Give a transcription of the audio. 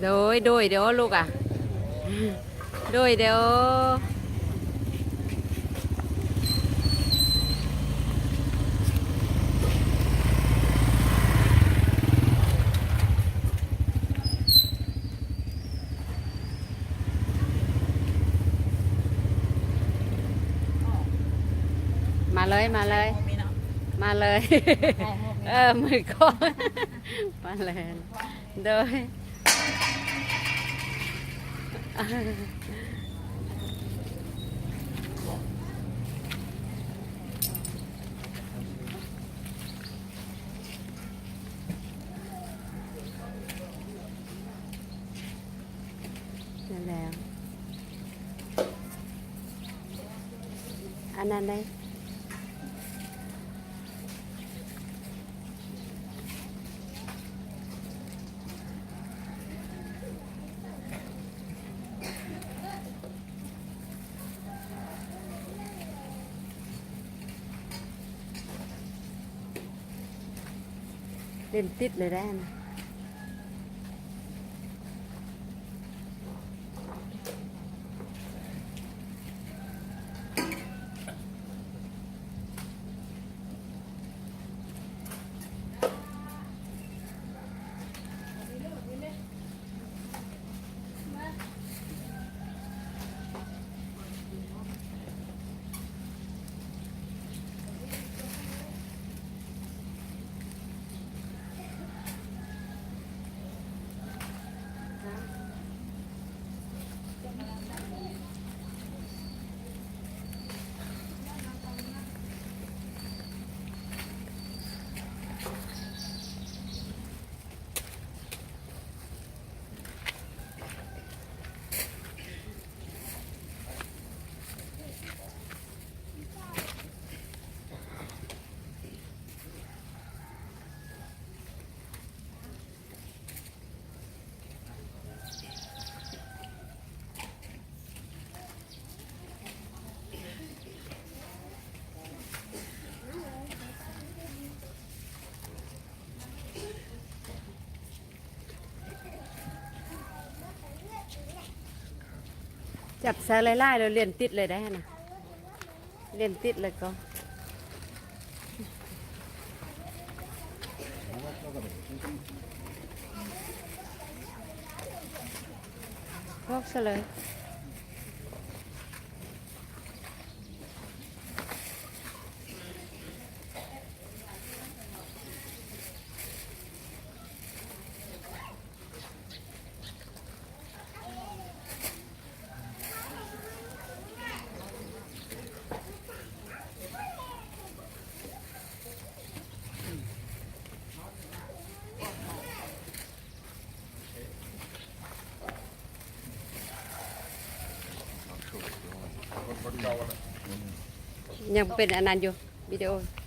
โดยเดี๋ยวลูกอ่ะโดยเดี๋ยวมาเลยมาเลยมาเลยมือก้อนมาเลยโดยนั่นแล้วอันนั้นได้เล่นติดเลยได้นะจับใส่ไล่ๆเราเรียนติดเลยได้นะเรียนติดเลยก็พกซะเลยยังเป็นอันนั้นอยู่วิดีโอ